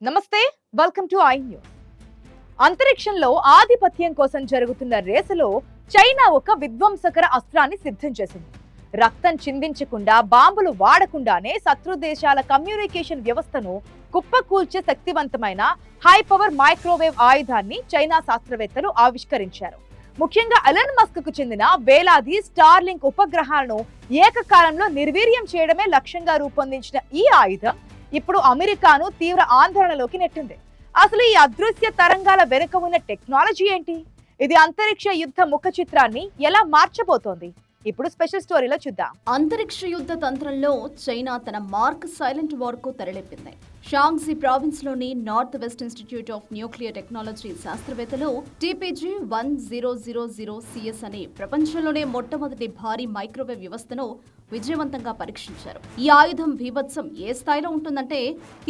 నమస్తే, welcome to I news. అంతరిక్షంలో ఆధిపత్యం కోసం జరుగుతున్న రేసులో చైనా ఒక విధ్వంసకర అస్త్రాన్ని సిద్ధం చేసింది. రక్తం చిందించకుండా, బాంబులు వాడకుండానే శత్రు దేశాల కమ్యూనికేషన్ వ్యవస్థను కుప్పకూల్చే శక్తివంతమైన హై పవర్ మైక్రోవేవ్ ఆయుధాన్ని చైనా శాస్త్రవేత్తలు ఆవిష్కరించారు. ముఖ్యంగా ఎలన్ మస్క్ కు చెందిన వేలాది స్టార్లింక్ ఉపగ్రహాలను ఏకకాలంలో నిర్వీర్యం చేయడమే లక్ష్యంగా రూపొందించిన ఈ ఆయుధం ఇప్పుడు అమెరికాను తీవ్ర ఆందోళనలోకి నెట్టింది. అసలు ఈ అదృశ్య తరంగాల వెనుక ఉన్న టెక్నాలజీ ఏంటి? ఇది అంతరిక్ష యుద్ధ ముఖ చిత్రాన్ని ఎలా మార్చబోతోంది? ఇప్పుడు స్పెషల్ స్టోరీలో చూద్దాం. అంతరిక్ష యుద్ధ తంత్రంలో చైనా తన మార్క్ సైలెంట్ వార్ కు తెరలేపింది. షాంగ్జీ ప్రావిన్స్ లోని north west institute of nuclear technology శాస్త్రవేత్తలు టీపీజీ 1000CS అనే ప్రపంచంలోనే మొట్టమొదటి భారీ మైక్రోవేవ్ వ్యవస్థను విజయవంతంగా పరీక్షించారు. ఈ ఆయుధం బీభత్సం ఏ స్థాయిలో ఉంటుందంటే,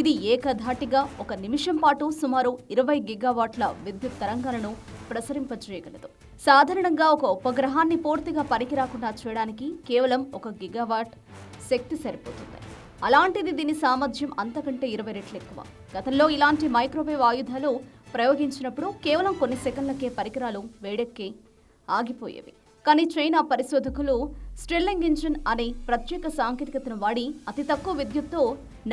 ఇది ఏకధాటిగా ఒక నిమిషం పాటు సుమారు 20 గిగావాట్ల విద్యుత్ తరంగాలను ప్రసరింపజేయగలదు. సాధారణంగా ఒక ఉపగ్రహాన్ని పూర్తిగా పనికిరాకుండా చేయడానికి కేవలం 1 గిగావాట్ శక్తి సరిపోతుంది. అలాంటిది దీని సామర్థ్యం అంతకంటే 20 రెట్లు ఎక్కువ. గతంలో ఇలాంటి మైక్రోవేవ్ ఆయుధాలు ప్రయోగించినప్పుడు కేవలం కొన్ని సెకండ్లకే పరికరాలు వేడెక్కి ఆగిపోయేవి. కానీ చైనా పరిశోధకులు స్టెర్లింగ్ ఇంజిన్ అనే ప్రత్యేక సాంకేతికతను వాడి అతి తక్కువ విద్యుత్తో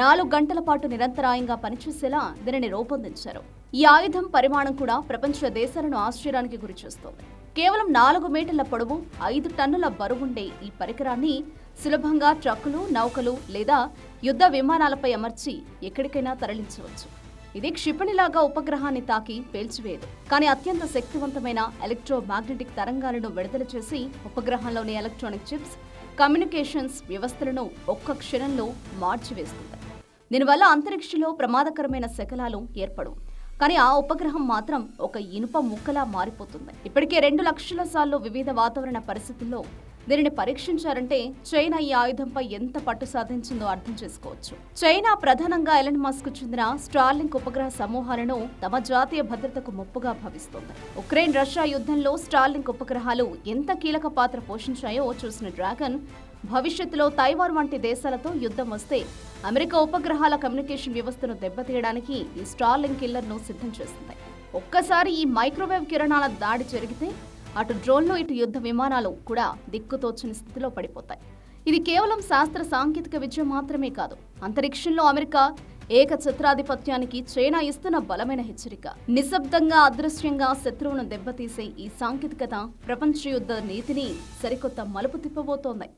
4 గంటల పాటు నిరంతరాయంగా పనిచేసేలా దీనిని రూపొందించారు. ఈ ఆయుధం పరిమాణం కూడా ప్రపంచ దేశాలను ఆశ్చర్యానికి గురిచేస్తోంది. కేవలం 4 మీటర్ల పొడవు, 5 టన్నుల బరువుండే ఈ పరికరాన్ని సులభంగా ట్రక్కులు, నౌకలు లేదా యుద్ధ విమానాలపై అమర్చి ఎక్కడికైనా తరలించవచ్చు. ఇది క్షిపణిలాగా ఉపగ్రహాన్ని తాకి పేల్చివేయదు, కానీ అత్యంత శక్తివంతమైన ఎలక్ట్రోమాగ్నెటిక్ తరంగాలను విడుదల చేసి ఉపగ్రహంలోని ఎలక్ట్రానిక్ చిప్స్, కమ్యూనికేషన్స్ వ్యవస్థలను ఒక్క క్షణంలో మార్చివేస్తుంది. దీనివల్ల అంతరిక్షంలో ప్రమాదకరమైన శకలాలు ఏర్పడవు, కానీ ఆ ఉపగ్రహం మాత్రం ఒక ఇనుప ముక్కలా మారిపోతుంది. ఇప్పటికే 2 లక్షల సార్లు వివిధ వాతావరణ పరిస్థితుల్లో దీనిని పరీక్షించారంటే చైనా ఈ ఆయుధంపై ఎంత పట్టు సాధించిందో అర్థం చేసుకోవచ్చు. చైనా ప్రధానంగా ఎలన్ మస్క్ కు చెందిన స్టార్లింక్ ఉపగ్రహ సమూహాలను తమ జాతీయ భద్రతకు ముప్పుగా భావిస్తోంది. ఉక్రెయిన్ రష్యా యుద్ధంలో స్టార్లింక్ ఉపగ్రహాలు ఎంత కీలక పాత్ర పోషించాయో చూసిన డ్రాగన్ భవిష్యత్తులో తైవాన్ వంటి దేశాలతో యుద్ధం వస్తే అమెరికా ఉపగ్రహాల కమ్యూనికేషన్ వ్యవస్థను దెబ్బతీయడానికి ఈ స్టార్లింక్ కిల్లర్ను సిద్ధం చేస్తుంది. ఒక్కసారి ఈ మైక్రోవేవ్ కిరణాల దాడి జరిగితే అటు డ్రోన్లు, ఇటు యుద్ధ విమానాలు కూడా దిక్కుతోచని స్థితిలో పడిపోతాయి. ఇది కేవలం శాస్త్ర సాంకేతిక విజయం మాత్రమే కాదు, అంతరిక్షంలో అమెరికా ఏకఛత్రాధిపత్యానికి చైనా ఇస్తున్న బలమైన హెచ్చరిక. నిశ్శబ్దంగా, అదృశ్యంగా శత్రువును దెబ్బతీసే ఈ సాంకేతికత ప్రపంచ యుద్ధ నీతిని సరికొత్త మలుపు తిప్పబోతోంది.